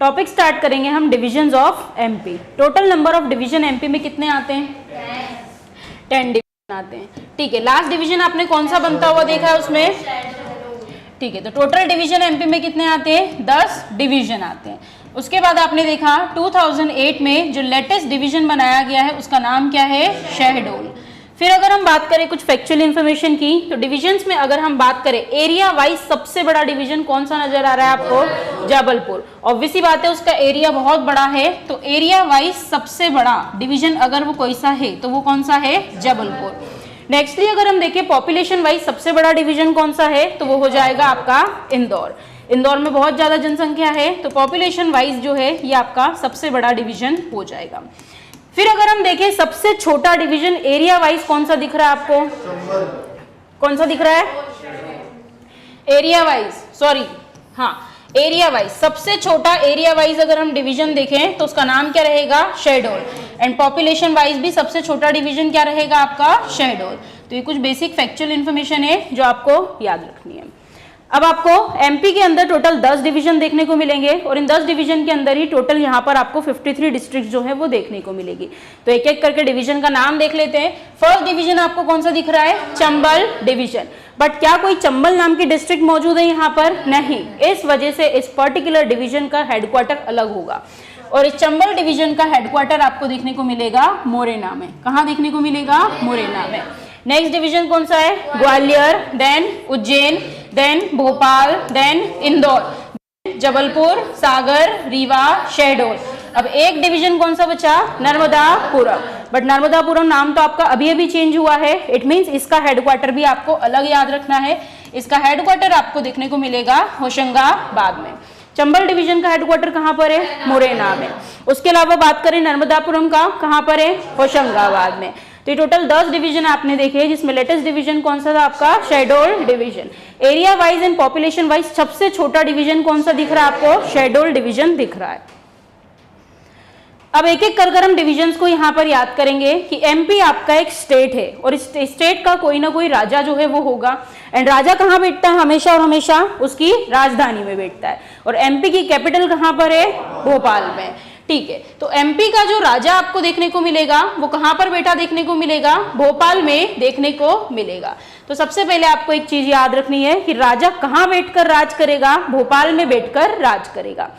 Topic start करेंगे हम divisions of MP. Total number of division MP में कितने आते हैं? 10 डिवीजन आते हैं। ठीक है, लास्ट डिवीजन आपने कौन सा बनता हुआ देखा है उसमें? ठीक है, तो टोटल डिवीजन एमपी में कितने आते हैं? 10 डिवीजन आते हैं। उसके बाद आपने देखा 2008 में जो लेटेस्ट डिवीजन बनाया गया है उसका नाम क्या है? शहडोल। फिर अगर हम बात करें कुछ फैक्चुअल इन्फॉर्मेशन की, तो डिविजन्स में अगर हम बात करें एरिया वाइज सबसे बड़ा डिवीजन कौन सा नजर आ रहा है आपको? जबलपुर। ऑब्वियसली बात है उसका एरिया बहुत बड़ा है, तो एरिया वाइज सबसे बड़ा डिवीजन अगर वो कोई सा है तो वो कौन सा है? जबलपुर। नेक्स्टली अगर हम देखें पॉपुलेशन वाइज सबसे बड़ा डिवीजन कौन सा है, तो वो हो जाएगा आपका इंदौर। इंदौर में बहुत ज्यादा जनसंख्या है, तो पॉपुलेशन वाइज जो है ये आपका सबसे बड़ा डिवीजन हो जाएगा। फिर अगर हम देखें सबसे छोटा डिवीजन एरिया वाइज कौन सा दिख रहा है आपको? कौन सा दिख रहा है? एरिया वाइज, सॉरी, हाँ, एरिया वाइज सबसे छोटा एरिया वाइज अगर हम डिवीजन देखें तो उसका नाम क्या रहेगा? शहडोल। एंड पॉपुलेशन वाइज भी सबसे छोटा डिवीजन क्या रहेगा आपका? शहडोल। तो ये कुछ बेसिक फैक्चुअल इंफॉर्मेशन है जो आपको याद रखनी है। अब आपको एमपी के अंदर टोटल 10 डिवीजन देखने को मिलेंगे और इन 10 डिवीजन के अंदर ही टोटल यहाँ पर आपको 53 डिस्ट्रिक्ट जो है वो देखने को मिलेगी। तो एक एक करके डिवीजन का नाम देख लेते हैं। फर्स्ट डिवीजन आपको कौन सा दिख रहा है? चंबल डिवीजन। बट क्या कोई चंबल नाम की डिस्ट्रिक्ट मौजूद है यहाँ पर? नहीं। इस वजह से इस पर्टिकुलर डिवीजन का हेडक्वार्टर अलग होगा और इस चंबल डिवीजन का हेडक्वार्टर आपको देखने को मिलेगा मोरेना में। कहाँ देखने को मिलेगा? मोरेना में। नेक्स्ट डिवीजन कौन सा है? Gwalior, then Ujjain, then Bhopal, then Indore, Jabalpur, Sagar, Rewa, Shahdol. अब एक डिवीजन कौन सा बचा? नर्मदापुरम। बट नर्मदापुरम नाम तो आपका अभी अभी चेंज हुआ है, इट मींस इसका हेडक्वार्टर भी आपको अलग याद रखना है। इसका हेडक्वार्टर आपको देखने को मिलेगा होशंगाबाद में। चंबल डिवीजन का हेडक्वार्टर कहाँ पर है? मोरेना में। उसके अलावा बात करें नर्मदापुरम का, कहाँ पर है? होशंगाबाद में। तो ये टोटल 10 डिवीजन आपने देखे, जिसमें लेटेस्ट डिवीजन कौन सा था आपका? Shahdol division. Area wise and population wise सबसे छोटा डिवीजन कौन सा दिख रहा है आपको? शहडोल डिवीजन दिख रहा है। अब एक एक कर हम डिविजन्स को यहाँ पर याद करेंगे कि एमपी आपका एक स्टेट है और इस स्टेट का कोई ना कोई राजा जो है वो होगा। एंड राजा कहाँ बैठता है? हमेशा और हमेशा उसकी राजधानी में बैठता है। और एमपी की कैपिटल कहाँ पर है? भोपाल में। ठीक है, तो एमपी का जो राजा आपको देखने को मिलेगा वो कहाँ पर बैठा देखने को मिलेगा? भोपाल में देखने को मिलेगा। तो सबसे पहले आपको एक चीज याद रखनी है कि राजा कहाँ बैठकर राज करेगा? भोपाल में बैठकर राज करेगा।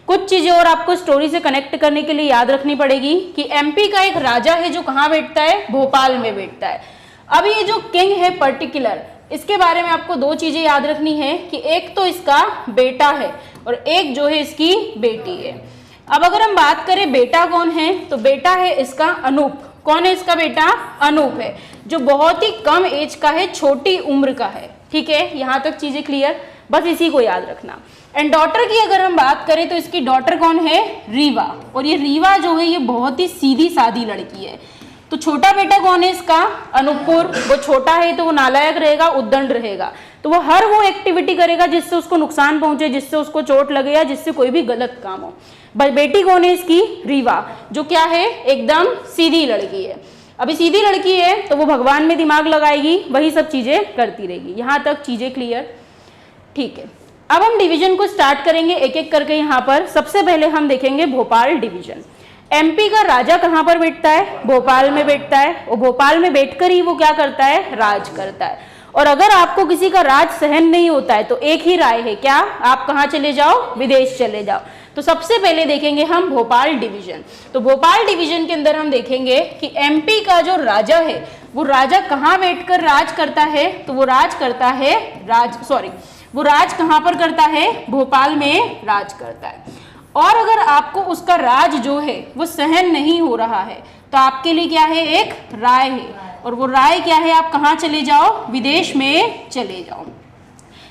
कुछ चीजें और आपको स्टोरी से कनेक्ट करने के लिए याद रखनी पड़ेगी कि एमपी का एक राजा है जो कहाँ बैठता है? भोपाल में बैठता है। अब ये जो किंग है पर्टिकुलर, इसके बारे में आपको दो चीजें याद रखनी है कि एक तो इसका बेटा है और एक जो है इसकी बेटी है। अब अगर हम बात करें बेटा कौन है, तो बेटा है इसका अनूप। कौन है इसका बेटा? अनूप है, जो बहुत ही कम एज का है, छोटी उम्र का है। ठीक है, यहाँ तक चीजें क्लियर, बस इसी को याद रखना। एंड डॉटर की अगर हम बात करें तो इसकी डॉटर कौन है? रीवा। और ये रीवा जो है ये बहुत ही सीधी सादी लड़की है। तो छोटा बेटा कौन है इसका? अनूपपुर। वो छोटा है तो वो नालायक रहेगा, उद्दंड रहेगा, तो वो हर वो एक्टिविटी करेगा जिससे उसको नुकसान पहुंचे, जिससे उसको चोट लगे या जिससे कोई भी गलत काम हो। बेटी कौन है इसकी? रीवा, जो क्या है? एकदम सीधी लड़की है। अभी सीधी लड़की है तो वो भगवान में दिमाग लगाएगी, वही सब चीजें करती रहेगी। यहाँ तक चीजें क्लियर? ठीक है, अब हम डिवीजन को स्टार्ट करेंगे एक एक करके। यहाँ पर सबसे पहले हम देखेंगे भोपाल डिवीजन। एमपी का राजा कहाँ पर बैठता है? भोपाल में बैठता है और भोपाल में बैठकर ही वो क्या करता है? राज करता है। और अगर आपको किसी का राज सहन नहीं होता है तो एक ही राय है, क्या? आप कहाँ चले जाओ? विदेश चले जाओ। तो सबसे पहले देखेंगे हम भोपाल डिवीजन। तो भोपाल डिवीजन के अंदर हम देखेंगे कि एमपी का जो राजा है वो राजा कहाँ बैठकर राज करता है? तो वो राज करता है वो राज कहाँ पर करता है? भोपाल में राज करता है। और अगर आपको उसका राज जो है वो सहन नहीं हो रहा है तो आपके लिए क्या है? एक राय है, और वो राय क्या है? आप कहाँ चले जाओ? विदेश में चले जाओ।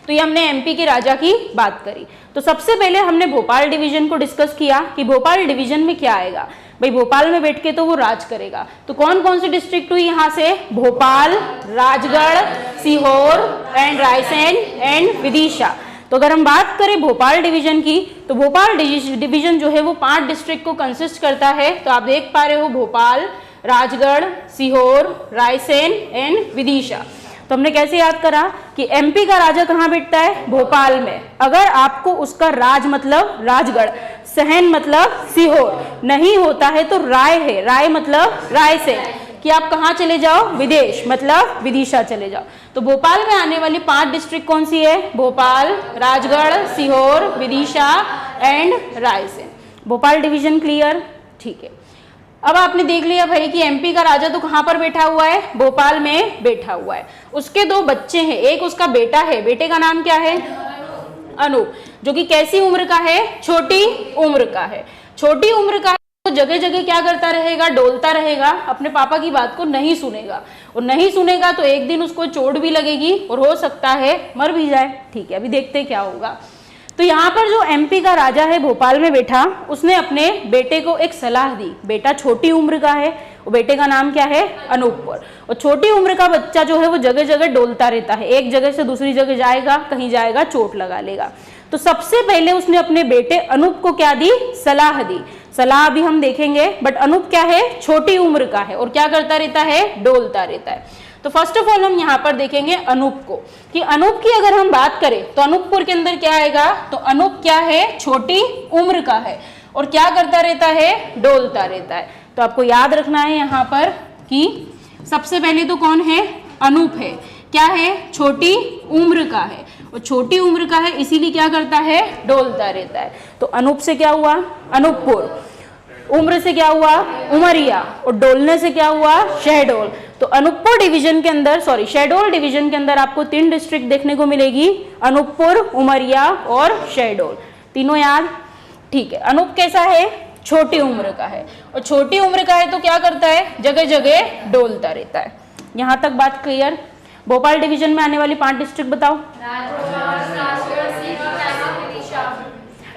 तो ये हमने एमपी के राजा की बात करी। तो सबसे पहले हमने भोपाल डिवीजन को डिस्कस किया कि भोपाल डिवीजन में क्या आएगा। भाई भोपाल में बैठ के तो वो राज करेगा। तो कौन कौन सी डिस्ट्रिक्ट हुई यहाँ से? Bhopal, Rajgarh, Sehore and Raisen and Vidisha. तो अगर हम बात करें भोपाल डिवीजन की, तो भोपाल डिवीजन जो है वो 5 डिस्ट्रिक्ट को कंसिस्ट करता है। तो आप देख पा रहे हो भोपाल, राजगढ़, सीहोर, रायसेन एंड विदिशा। तो हमने कैसे याद करा कि एमपी का राजा कहाँ बैठता है? भोपाल में। अगर आपको उसका राज मतलब राजगढ़ सहन मतलब सीहोर, नहीं होता है तो राय है, राय मतलब राय से कि आप कहाँ चले जाओ, विदेश मतलब विदिशा चले जाओ। तो भोपाल में आने वाली 5 डिस्ट्रिक्ट कौन सी है, Bhopal, Rajgarh, Sehore, Vidisha and Raisen. Bhopal division clear, ठीक है। अब आपने देख लिया भाई कि एमपी का राजा तो कहाँ पर बैठा हुआ है, भोपाल में बैठा हुआ है। उसके 2 बच्चे हैं, एक उसका बेटा है, बेटे का नाम क्या है, अनूप, जो कि कैसी उम्र का है, छोटी उम्र का है। छोटी उम्र का तो जगह जगह क्या करता रहेगा, डोलता रहेगा, अपने पापा की बात को नहीं सुनेगा, और नहीं सुनेगा तो एक दिन उसको चोट भी लगेगी और हो सकता है मर भी जाए। ठीक है, अभी देखते क्या होगा। तो यहाँ पर जो एमपी का राजा है भोपाल में बैठा, उसने अपने बेटे को एक सलाह दी। बेटा छोटी उम्र का है, और बेटे का नाम क्या है, अनूपपुर। और छोटी उम्र का बच्चा जो है वो जगह जगह डोलता रहता है, एक जगह से दूसरी जगह जाएगा, कहीं जाएगा चोट लगा लेगा। तो सबसे पहले उसने अपने बेटे अनूप को क्या दी, सलाह दी। सलाह अभी हम देखेंगे, बट अनूप क्या है, छोटी उम्र का है और क्या करता रहता है, डोलता रहता है। तो फर्स्ट ऑफ ऑल हम यहाँ पर देखेंगे अनूप को, कि अनूप की अगर हम बात करें तो अनूपपुर के अंदर क्या आएगा, तो अनूप क्या है, छोटी उम्र का है और क्या करता रहता है, डोलता रहता है। तो आपको याद रखना है यहाँ पर कि सबसे पहले तो कौन है, अनूप है, क्या है, छोटी उम्र का है, और छोटी उम्र का है इसीलिए क्या करता है, डोलता रहता है। तो अनूप से क्या हुआ, अनूपपुर, उम्र से क्या हुआ, उमरिया, और डोलने से क्या हुआ, शहडोल। तो अनूपपुर डिवीजन के अंदर, सॉरी शहडोल डिवीजन के अंदर आपको 3 डिस्ट्रिक्ट देखने को मिलेगी, अनूपपुर, उमरिया और शहडोल। तीनों याद, ठीक है। अनूप कैसा है, छोटी उम्र का है, और छोटी उम्र का है तो क्या करता है, जगह जगह डोलता रहता है। यहां तक बात क्लियर। भोपाल डिवीजन में आने वाली 5 डिस्ट्रिक्ट बताओ।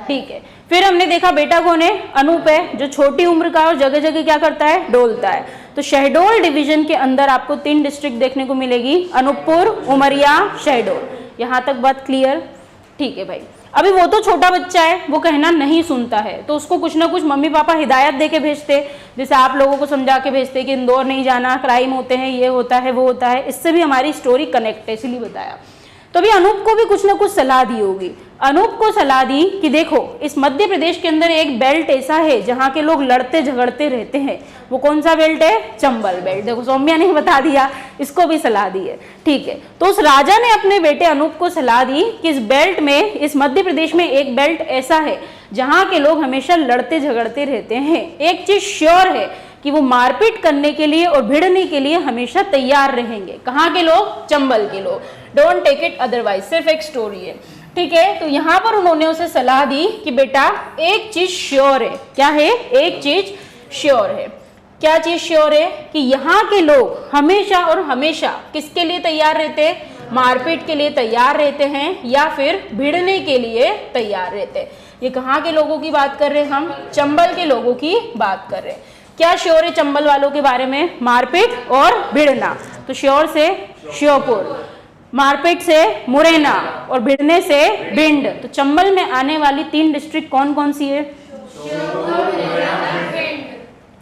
ठीक है, फिर हमने देखा बेटा कौन है, अनूप है, जो छोटी उम्र का है और जगह जगह क्या करता है, डोलता है। तो शहडोल डिवीजन के अंदर आपको 3 डिस्ट्रिक्ट देखने को मिलेगी, अनूपपुर, उमरिया, शहडोल। यहां तक बात क्लियर, ठीक है भाई। अभी वो तो छोटा बच्चा है, वो कहना नहीं सुनता है, तो उसको कुछ ना कुछ मम्मी पापा हिदायत दे के भेजते, जैसे आप लोगों को समझा के भेजते कि इंदौर नहीं जाना, क्राइम होते हैं, ये होता है, वो होता है। इससे भी हमारी स्टोरी कनेक्ट है, इसलिए बताया। तो अभी अनूप को भी कुछ ना कुछ सलाह दी होगी। अनूप को सलाह दी कि देखो, इस मध्य प्रदेश के अंदर एक बेल्ट ऐसा है जहाँ के लोग लड़ते झगड़ते रहते हैं, वो कौन सा बेल्ट है, चंबल बेल्ट। देखो सौम्या ने बता दिया, इसको भी सलाह दी है, ठीक है। तो उस राजा ने अपने बेटे अनूप को सलाह दी कि इस बेल्ट में, इस मध्य प्रदेश में एक बेल्ट ऐसा है जहाँ के लोग हमेशा लड़ते झगड़ते रहते हैं। एक चीज श्योर है कि वो मारपीट करने के लिए और भिड़ने के लिए हमेशा तैयार रहेंगे। कहाँ के लोग, चंबल के लोग। डोंट टेक इट अदरवाइज, सिर्फ एक स्टोरी है, ठीक है। तो यहाँ पर उन्होंने उसे सलाह दी कि बेटा एक चीज श्योर है, क्या है, एक चीज श्योर है। क्या चीज श्योर है, कि यहाँ के लोग हमेशा और हमेशा किसके लिए तैयार रहते हैं, मारपीट के लिए तैयार रहते हैं या फिर भिड़ने के लिए तैयार रहते हैं। ये कहाँ के लोगों की बात कर रहे हैं हम, चंबल के लोगों की बात कर रहे हैं। क्या श्योर है चंबल वालों के बारे में, मारपीट और भिड़ना। तो श्योर से श्योपुर, मारपीट से मुरैना और भिड़ने से भिंड। तो चंबल में आने वाली 3 डिस्ट्रिक्ट कौन कौन सी है,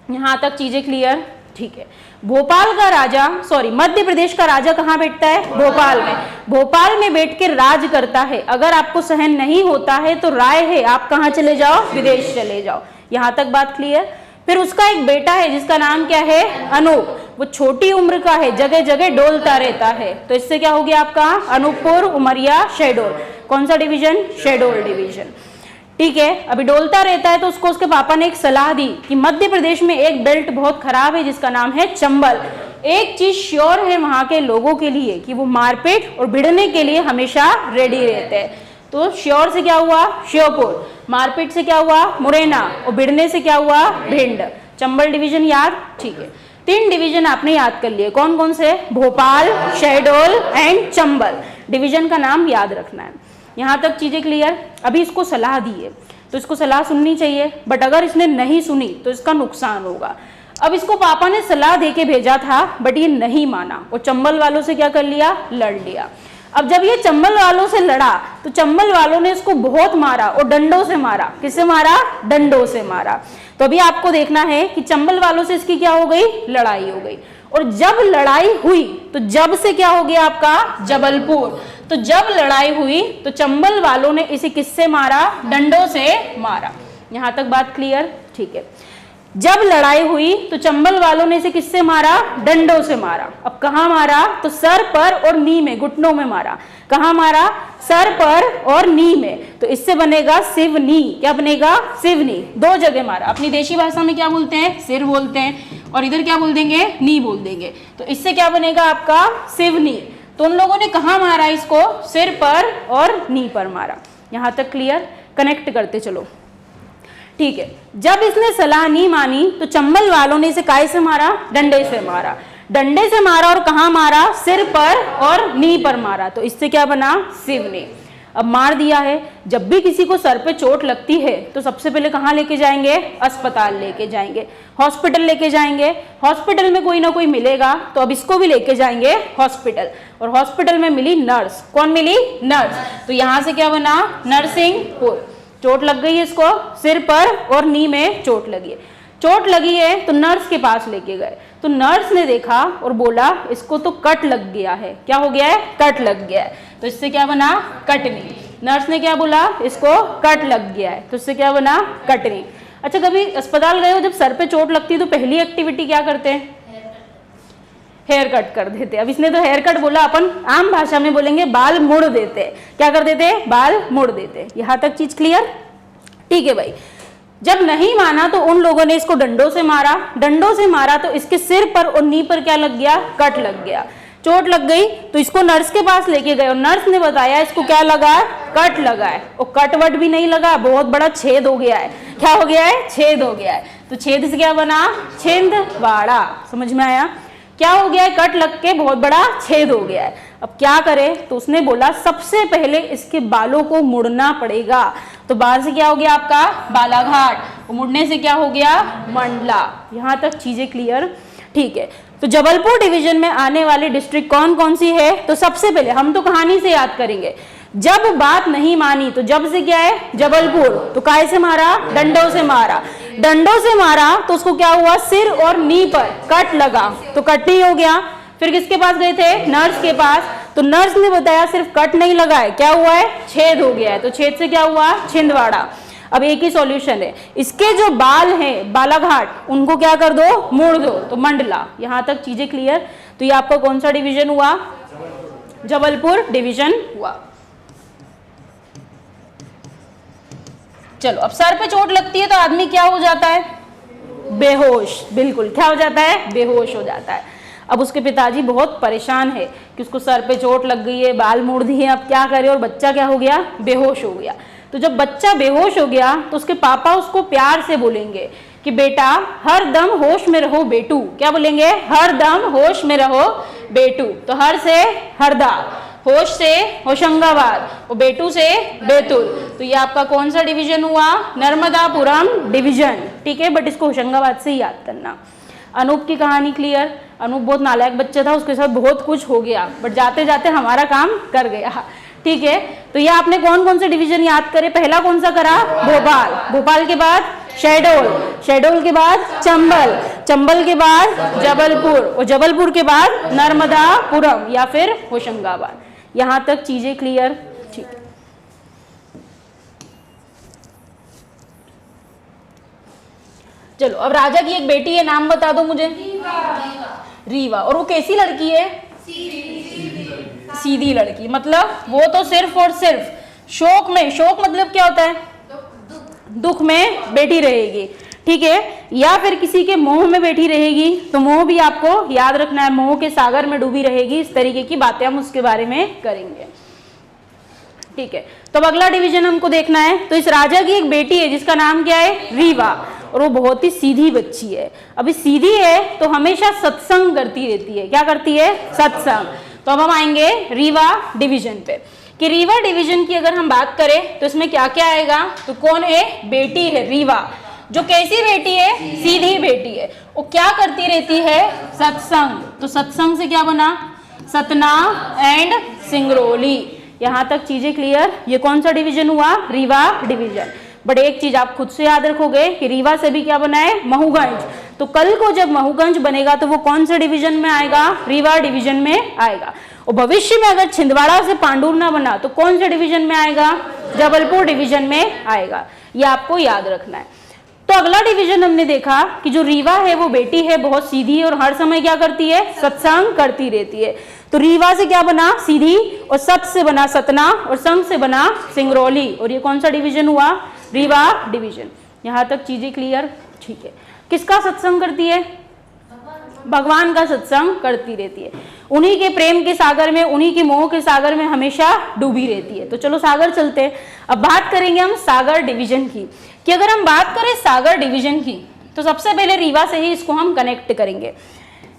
यहां तक चीजें क्लियर, ठीक है। भोपाल का राजा, सॉरी मध्य प्रदेश का राजा कहाँ बैठता है, भोपाल में। भोपाल में बैठ के राज करता है। अगर आपको सहन नहीं होता है तो राय है, आप कहाँ चले जाओ, विदेश चले जाओ। यहां तक बात क्लियर। फिर उसका एक बेटा है जिसका नाम क्या है, अनूप। वो छोटी उम्र का है, जगह जगह डोलता रहता है। तो इससे क्या हो गया आपका, अनूपपुर, उमरिया, शहडोल। कौन सा डिवीजन, शहडोल डिवीजन, ठीक है। अभी डोलता रहता है तो उसको उसके पापा ने एक सलाह दी कि मध्य प्रदेश में एक बेल्ट बहुत खराब है जिसका नाम है चंबल। एक चीज श्योर है वहां के लोगों के लिए कि वो मारपीट और भिड़ने के लिए हमेशा रेडी रहते हैं। तो श्योर से क्या हुआ, श्योपुर, मारपीट से क्या हुआ, मुरैना, और भिड़ने से क्या हुआ, भिंड। चंबल डिवीजन याद, ठीक है। 3 डिवीजन आपने याद कर लिए, कौन कौन से, भोपाल, शहडोल एंड चंबल। डिवीजन का नाम याद रखना है। यहां तक चीजें क्लियर। अभी इसको सलाह दी है तो इसको सलाह सुननी चाहिए, बट अगर इसने नहीं सुनी तो इसका नुकसान होगा। अब इसको पापा ने सलाह देके भेजा था बट ये नहीं माना, और चंबल वालों से क्या कर लिया, लड़ लिया। अब जब ये चंबल वालों से लड़ा तो चंबल वालों ने इसको बहुत मारा और डंडों से मारा। किससे मारा, डंडों से मारा। तो अभी आपको देखना है कि चंबल वालों से इसकी क्या हो गई, लड़ाई हो गई। और जब लड़ाई हुई तो जब से क्या हो गया आपका, जबलपुर। तो जब लड़ाई हुई तो चंबल वालों ने इसे किससे मारा, डंडों से मारा। यहाँ तक बात क्लियर? ठीक है। जब लड़ाई हुई तो चंबल वालों ने इसे किससे मारा? डंडों से मारा। अब कहाँ मारा? तो सर पर और नी में, घुटनों में मारा। कहाँ मारा? सर पर और नी में। तो इससे बनेगा सिवनी। क्या बनेगा? सिवनी। दो जगह मारा। अपनी देशी भाषा में क्या बोलते हैं? सिर बोलते हैं, और इधर क्या बोल देंगे? नी बोल देंगे। तो इससे क्या बनेगा आपका? सिवनी। तो उन लोगों ने कहाँ मारा इसको? सिर पर और नी पर मारा। यहाँ तक क्लियर? कनेक्ट करते चलो। ठीक है। जब इसने सलाह नहीं मानी तो चंबल वालों ने इसे काय से मारा? डंडे से मारा। डंडे से मारा और कहाँ मारा? सिर पर और नी पर मारा। तो इससे क्या बना? सिवनी। अब मार दिया है। जब भी किसी को सर पे चोट लगती है तो सबसे पहले कहाँ लेके जाएंगे? अस्पताल लेके जाएंगे, हॉस्पिटल लेके जाएंगे। हॉस्पिटल में कोई ना कोई मिलेगा, तो अब इसको भी लेके जाएंगे हॉस्पिटल, और हॉस्पिटल में मिली नर्स। कौन मिली? नर्स। तो यहाँ से क्या बना? नरसिंहपुर। चोट लग गई है इसको, सिर पर और नी में चोट लगी है। चोट लगी है तो नर्स के पास लेके गए। तो नर्स ने देखा और बोला इसको तो कट लग गया है। क्या हो गया है? कट लग गया है। तो इससे क्या बना? कटनी। नर्स ने क्या बोला? इसको कट लग गया है। तो इससे क्या बना? कटनी। अच्छा, कभी अस्पताल गए हो, जब सर पे चोट लगती है तो पहली एक्टिविटी क्या करते हैं? हेयर कट कर देते। अब इसने तो हेयर कट बोला, अपन आम भाषा में बोलेंगे बाल मुड़ देते। क्या कर देते? बाल मुड़ देते। यहाँ तक चीज क्लियर? ठीक है भाई। जब नहीं माना तो उन लोगों ने इसको डंडों से मारा। डंडों से मारा तो इसके सिर पर और नी पर क्या लग गया? कट लग गया। चोट लग गई तो इसको नर्स के पास लेके गए और नर्स ने बताया इसको क्या लगा है? कट लगा है। और कट वट भी नहीं लगा, बहुत बड़ा छेद हो गया है। क्या हो गया है? छेद हो गया है। तो छेद से क्या बना? छिंदवाड़ा। समझ में आया? क्या हो गया है? कट लग के बहुत बड़ा छेद हो गया है। अब क्या करे? तो उसने बोला सबसे पहले इसके बालों को मुड़ना पड़ेगा। तो बाल से क्या हो गया आपका? बालाघाट। मुड़ने से क्या हो गया? मंडला। यहाँ तक चीजें क्लियर? ठीक है। तो जबलपुर डिवीजन में आने वाली डिस्ट्रिक्ट कौन कौन सी है? तो सबसे पहले हम तो कहानी से याद करेंगे। जब बात नहीं मानी तो जब से क्या है? जबलपुर। तो काय से मारा? डंडों से मारा। डंडों से मारा तो उसको क्या हुआ? सिर और नी पर कट लगा, तो कटनी हो गया। फिर किसके पास गए थे? नर्स के पास। तो नर्स ने बताया सिर्फ कट नहीं लगा है, क्या हुआ है? छेद हो गया है। तो छेद से क्या हुआ? छिंदवाड़ा। अब एक ही सॉल्यूशन है, इसके जो बाल हैं बालाघाट, उनको क्या कर दो? मोड़ दो, तो मंडला। यहाँ तक चीजें क्लियर? तो ये आपका कौन सा डिवीजन हुआ? जबलपुर डिवीजन हुआ। चलो, अब सर पे चोट लगती है तो आदमी क्या हो जाता है? बेहोश। बिल्कुल, क्या हो जाता है? बेहोश हो जाता है। अब उसके पिताजी बहुत परेशान है कि उसको सर पे चोट लग गई है, बाल मुड़ दिए, अब क्या करे? और बच्चा क्या हो गया? बेहोश हो गया। तो जब बच्चा बेहोश हो गया तो उसके पापा उसको प्यार से बोलेंगे कि बेटा हर दम होश में रहो बेटू। क्या बोलेंगे? हर दम होश में रहो बेटू। तो हर से हरदा, होश से होशंगाबाद, और बेटू से बैतूल। तो ये आपका कौन सा डिवीजन हुआ? नर्मदापुरम डिवीजन। ठीक है, बट इसको होशंगाबाद से ही याद करना। अनूप की कहानी क्लियर? अनूप बहुत नालायक बच्चा था, उसके साथ बहुत कुछ हो गया, बट जाते जाते हमारा काम कर गया। ठीक है, तो ये आपने कौन कौन से डिवीजन याद करे? पहला कौन सा करा? भोपाल। भोपाल के बाद शहडोल, शहडोल के बाद चंबल, चंबल के बाद जबलपुर, और जबलपुर के बाद नर्मदापुरम या फिर होशंगाबाद। यहाँ तक चीजें क्लियर? ठीक। चलो, अब राजा की एक बेटी है, नाम बता दो मुझे। रीवा। और वो कैसी लड़की है? सीधी लड़की। मतलब वो तो सिर्फ और सिर्फ शोक में, शोक मतलब क्या होता है? दुख में बैठी रहेगी। ठीक है, या फिर किसी के मोह में बैठी रहेगी। तो मोह भी आपको याद रखना है, मोह के सागर में डूबी रहेगी। इस तरीके की बातें हम उसके बारे में करेंगे। ठीक है, तो अब अगला डिवीजन हमको देखना है। तो इस राजा की एक बेटी है जिसका नाम क्या है? रीवा, और वो बहुत ही सीधी बच्ची है। अभी सीधी है तो हमेशा सत्संग करती रहती है। क्या करती है? सत्संग। तो अब हम आएंगे रीवा डिवीजन पे कि रीवा डिवीजन की अगर हम बात करें तो इसमें क्या क्या आएगा? तो कौन है? बेटी है रीवा, जो कैसी बेटी है? सीधी बेटी है। वो क्या करती रहती है? सत्संग। तो सत्संग से क्या बना? सतना एंड सिंगरौली। यहाँ तक चीजें क्लियर? ये कौन सा डिवीजन हुआ? रीवा डिवीजन। बट एक चीज आप खुद से याद रखोगे कि रीवा से भी क्या बना है? महूगंज। तो कल को जब महूगंज बनेगा तो वो कौन से डिवीजन में आएगा? रीवा डिवीजन में आएगा। और भविष्य में अगर छिंदवाड़ा से पांडुर ना बना तो कौन से डिवीजन में आएगा? जबलपुर डिवीजन में आएगा, ये आपको याद रखना है। तो अगला डिवीजन हमने देखा कि जो रीवा है वो बेटी है, बहुत सीधी है और हर समय क्या करती है, सत्संग करती रहती है। तो रीवा से क्या बना, सीधी, और सत से बना सतना, और संग से बना सिंगरौली, और ये कौन सा डिवीजन हुआ, रीवा डिवीजन। यहां तक चीजें क्लियर, ठीक है। किसका सत्संग करती है, भगवान का सत्संग करती रहती है, उन्हीं के प्रेम के सागर में, उन्हीं के मोह के सागर में हमेशा डूबी रहती है। तो चलो सागर चलते हैं। अब बात करेंगे हम सागर डिवीजन की, कि अगर हम बात करें सागर डिवीजन की तो सबसे पहले रीवा से ही इसको हम कनेक्ट करेंगे।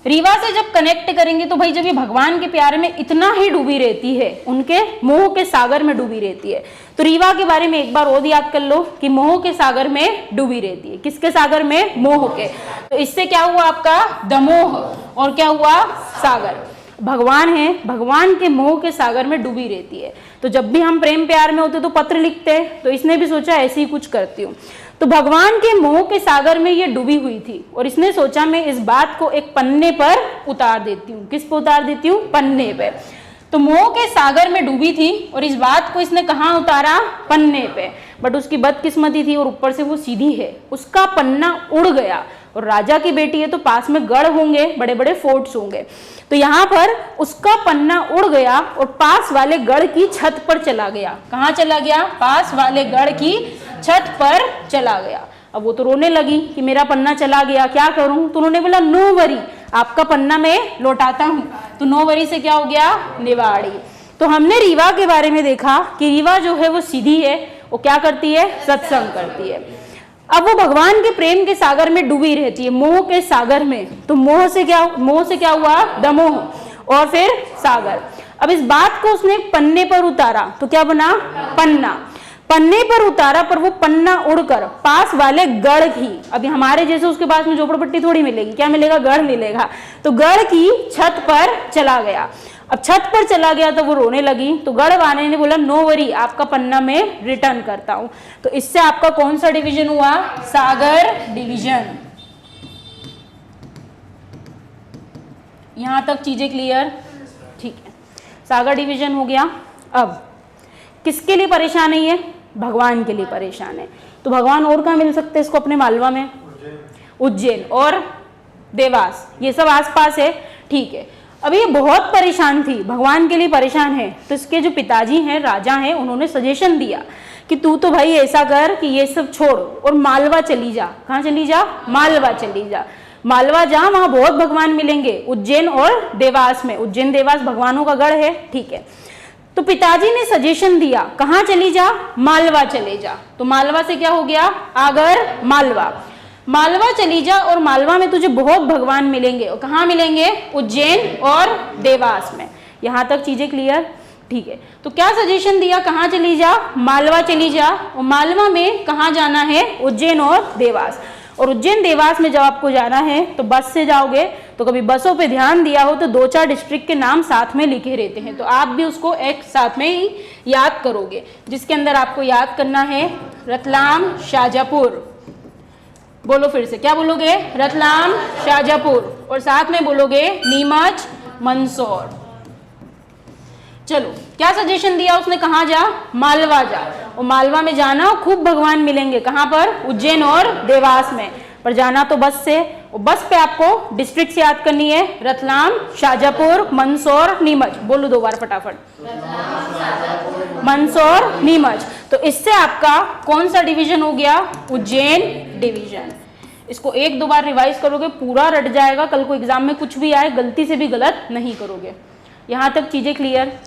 रीवा से जब कनेक्ट करेंगे तो भाई जब ये भगवान के प्यार में इतना ही डूबी रहती है, उनके मोह के सागर में डूबी रहती है, तो रीवा के बारे में एक बार और याद कर लो कि मोह के सागर में डूबी रहती है। किसके सागर में, मोह के। तो इससे क्या हुआ आपका, दमोह, और क्या हुआ, सागर। भगवान है, भगवान के मोह के सागर में डूबी रहती है। तो जब भी हम प्रेम प्यार में होते तो पत्र लिखते हैं, तो इसने भी सोचा ऐसे ही कुछ करती हूँ। तो भगवान के मोह के सागर में ये डूबी हुई थी और इसने सोचा मैं इस बात को एक पन्ने पर उतार देती हूँ। किस पर उतार देती हूँ, पन्ने पे। तो मोह के सागर में डूबी थी और इस बात को इसने कहाँ उतारा, पन्ने पे। बट उसकी बदकिस्मती थी और ऊपर से वो सीधी है, उसका पन्ना उड़ गया। और राजा की बेटी है तो पास में गढ़ होंगे, बड़े बड़े फोर्ट्स होंगे, तो यहाँ पर उसका पन्ना उड़ गया और पास वाले गढ़ की छत पर चला गया। कहाँ चला गया, पास वाले गढ़ की छत पर चला गया। अब वो तो रोने लगी कि मेरा पन्ना चला गया, क्या करूं। तो उन्होंने बोला नो वरी, आपका पन्ना मैं लौटाता हूं। तो नो वरी से क्या हो गया, निवाड़ी। तो हमने रीवा के बारे में देखा कि रीवा जो है वो सीधी है, वो क्या करती है, सत्संग करती है। अब वो भगवान के प्रेम के सागर में डूबी रहती है, मोह के सागर में। तो मोह से क्या हुआ, दमोह, और फिर सागर। अब इस बात को उसने पन्ने पर उतारा तो क्या बना, पन्ना। पन्ने पर उतारा पर वो पन्ना उड़कर पास वाले गढ़ की, अभी हमारे जैसे उसके पास में झोपड़पट्टी थोड़ी मिलेगी, क्या मिलेगा, गढ़ मिलेगा। तो गढ़ की छत पर चला गया। अब छत पर चला गया तो वो रोने लगी। तो गढ़ वाले ने बोला नो वरी, आपका पन्ना मैं रिटर्न करता हूं। तो इससे आपका कौन सा डिवीजन हुआ, सागर डिवीजन। यहां तक चीजें क्लियर, ठीक है। सागर डिवीजन हो गया। अब किसके लिए परेशान है ये, भगवान के लिए परेशान है। तो भगवान और कहाँ मिल सकते हैं इसको, अपने मालवा में, उज्जैन और देवास, ये सब आसपास है, ठीक है। अभी ये बहुत परेशान थी, भगवान के लिए परेशान है। तो इसके जो पिताजी हैं, राजा हैं, उन्होंने सजेशन दिया कि तू तो भाई ऐसा कर कि ये सब छोड़ और मालवा चली जा। कहाँ चली जा, मालवा चली जा। मालवा जा, वहां बहुत भगवान मिलेंगे, उज्जैन और देवास में। उज्जैन देवास भगवानों का गढ़ है, ठीक है। तो पिताजी ने सजेशन दिया, कहाँ चली जा, मालवा चले जा। तो मालवा से क्या हो गया, आगर मालवा। मालवा चली जा और मालवा में तुझे बहुत भगवान मिलेंगे। और कहाँ मिलेंगे, उज्जैन और देवास में। यहां तक चीजें क्लियर, ठीक है। तो क्या सजेशन दिया, कहाँ चली जा, मालवा चली जा। और मालवा में कहाँ जाना है, उज्जैन और देवास। और उज्जैन देवास में जब आपको जाना है तो बस से जाओगे। तो कभी बसों पे ध्यान दिया हो तो 2-4 डिस्ट्रिक्ट के नाम साथ में लिखे रहते हैं, तो आप भी उसको एक साथ में ही याद करोगे, जिसके अंदर आपको याद करना है रतलाम, शाजापुर। बोलो फिर से, क्या बोलोगे, रतलाम, शाजापुर, और साथ में बोलोगे नीमच, मंदसौर। चलो, क्या सजेशन दिया उसने, कहाँ जा, मालवा जा। और मालवा में जाना, खूब भगवान मिलेंगे। कहाँ पर, उज्जैन और देवास में। पर जाना तो बस से। और बस पे आपको डिस्ट्रिक्ट याद करनी है, रतलाम, शाजापुर, मंदसौर, नीमच। बोलो 2 बार फटाफट, मंदसौर, नीमच। तो इससे आपका कौन सा डिवीजन हो गया, उज्जैन डिवीजन। इसको 1-2 बार रिवाइज करोगे, पूरा रट जाएगा। कल को एग्जाम में कुछ भी आए, गलती से भी गलत नहीं करोगे। यहां तक चीजें क्लियर।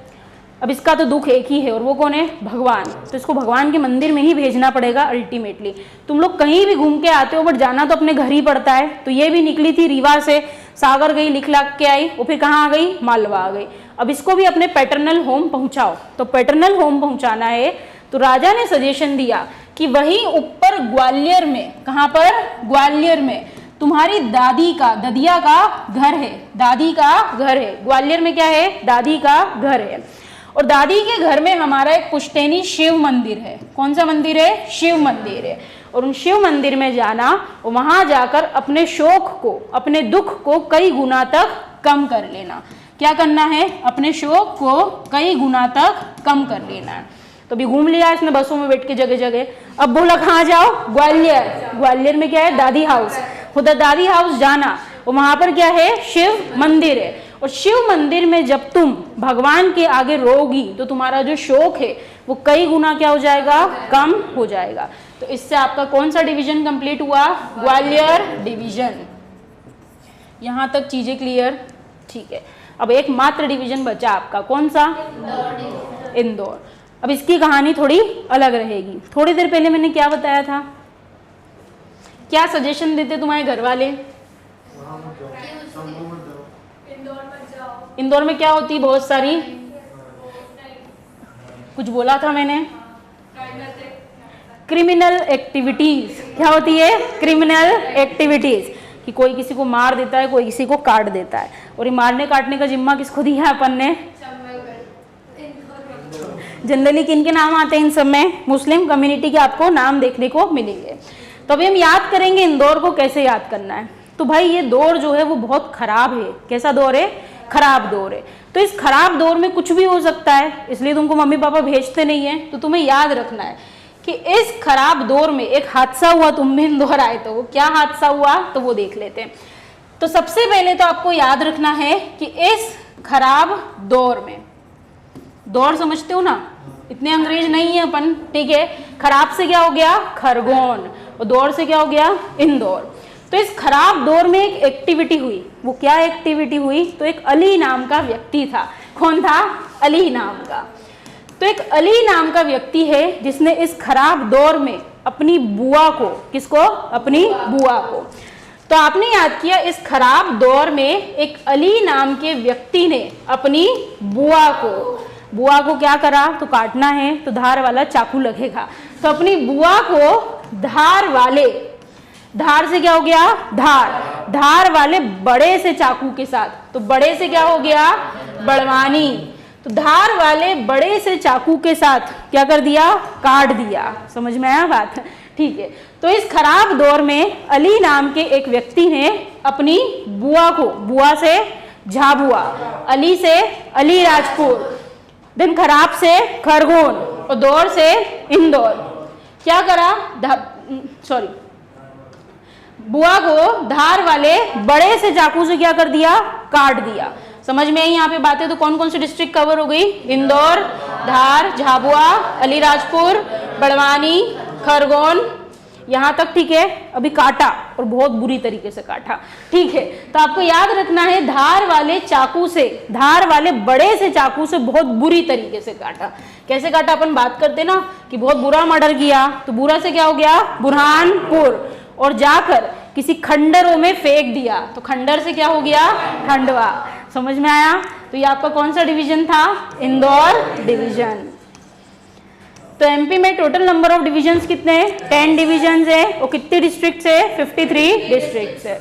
अब इसका तो दुख एक ही है, और वो कौन है, भगवान। तो इसको भगवान के मंदिर में ही भेजना पड़ेगा अल्टीमेटली। तुम लोग कहीं भी घूम के आते हो, बट जाना तो अपने घर ही पड़ता है। तो ये भी निकली थी रीवा से, सागर गई, लिख लाख के आई, और फिर कहाँ आ गई, मालवा आ गई। अब इसको भी अपने पैटर्नल होम पहुंचाओ। तो पैटर्नल होम पहुंचाना है, तो राजा ने सजेशन दिया कि वहीं ऊपर ग्वालियर में, कहाँ पर, ग्वालियर में तुम्हारी दादी का, ददिया का घर है। दादी का घर है ग्वालियर में, क्या है, दादी का घर है। और दादी के घर में हमारा एक पुश्तैनी शिव मंदिर है। कौन सा मंदिर है, शिव मंदिर है। और उन शिव मंदिर में जाना और वहां जाकर अपने शोक को, अपने दुख को कई गुना तक कम कर लेना। क्या करना है, अपने शोक को कई गुना तक कम कर लेना है। तो अभी घूम लिया इसने बसों में बैठ के जगह जगह। अब बोला कहाँ जाओ, ग्वालियर। ग्वालियर में क्या है, दादी हाउस। उधर दादी हाउस जाना, और वहां पर क्या है, शिव मंदिर है। और शिव मंदिर में जब तुम भगवान के आगे रोगी तो तुम्हारा जो शोक है वो कई गुना क्या हो जाएगा, कम हो जाएगा। तो इससे आपका कौन सा डिवीजन कंप्लीट हुआ, ग्वालियर डिवीजन। यहां तक चीजें क्लियर, ठीक है। अब एक मात्र डिवीजन बचा आपका, कौन सा, इंदौर। अब इसकी कहानी थोड़ी अलग रहेगी। थोड़ी देर पहले मैंने क्या बताया था, क्या सजेशन देते तुम्हारे घर वाले, इंदौर में क्या होती, बहुत सारी, कुछ बोला था मैंने, क्रिमिनल एक्टिविटीज। क्या होती है, क्रिमिनल एक्टिविटीज, कि कोई किसी को मार देता है, कोई किसी को काट देता है। और ये मारने काटने का जिम्मा किसको दिया अपन ने, जनरली किन के नाम आते हैं इन सब में, मुस्लिम कम्युनिटी के आपको नाम देखने को मिलेंगे। तो अभी हम याद करेंगे इंदौर को कैसे याद करना है। तो भाई ये दौर जो है वो बहुत खराब है। कैसा दौर है, खराब दौर है। तो इस खराब दौर में कुछ भी हो सकता है, इसलिए तुमको मम्मी पापा भेजते नहीं है। तो तुम्हें याद रखना है कि इस खराब दौर में एक हादसा हुआ, तुम भी इंदौर आए तो वो क्या हादसा हुआ, तो वो देख लेते हैं। तो सबसे पहले तो आपको याद रखना है कि इस खराब दौर में, दौर समझते हो ना, इतने अंग्रेज नहीं है अपन, ठीक है। खराब से क्या हो गया, खरगोन, और दौर से क्या हो गया, इंदौर। तो इस खराब दौर में एक एक्टिविटी हुई। वो क्या एक्टिविटी हुई, तो एक अली नाम का व्यक्ति था। कौन था, अली नाम का। तो एक अली नाम का व्यक्ति है जिसने इस खराब दौर में अपनी बुआ को, किसको, अपनी बुआ को, तो आपने याद किया इस खराब दौर में एक अली नाम के व्यक्ति ने अपनी बुआ को क्या करा, तो काटना है तो धार वाला चाकू लगेगा। तो अपनी बुआ को धार से क्या हो गया, धार वाले बड़े से चाकू के साथ, तो बड़े से क्या हो गया, बड़वानी, तो धार वाले बड़े से चाकू के साथ क्या कर दिया, काट दिया। समझ में आया बात, ठीक है। तो इस खराब दौर में अली नाम के एक व्यक्ति ने अपनी बुआ को, बुआ से झाबुआ, अली से अलीराजपुर, दिन खराब से खरगोन, और दौर से इंदौर, क्या करा, बुआ को धार वाले बड़े से चाकू से क्या कर दिया, काट दिया। समझ में आई यहाँ पे बातें। तो कौन कौन सी डिस्ट्रिक्ट कवर हो गई, इंदौर, धार, झाबुआ, अलीराजपुर, बड़वानी, खरगोन, यहाँ तक, ठीक है। अभी काटा, और बहुत बुरी तरीके से काटा, ठीक है। तो आपको याद रखना है धार वाले चाकू से, धार वाले बड़े से चाकू से बहुत बुरी तरीके से काटा। कैसे काटा, अपन बात करते ना कि बहुत बुरा मर्डर किया, तो बुरा से क्या हो गया, बुरहानपुर, और जाकर किसी खंडरों में फेंक दिया, तो खंडर से क्या हो गया, खंडवा। समझ में आया। तो ये आपका कौन सा डिवीजन था, इंदौर डिवीजन। तो एमपी में टोटल नंबर ऑफ डिविजन्स कितने हैं, 10 डिविजन्स है, और कितनी डिस्ट्रिक्ट्स है, 53 डिस्ट्रिक्ट्स है।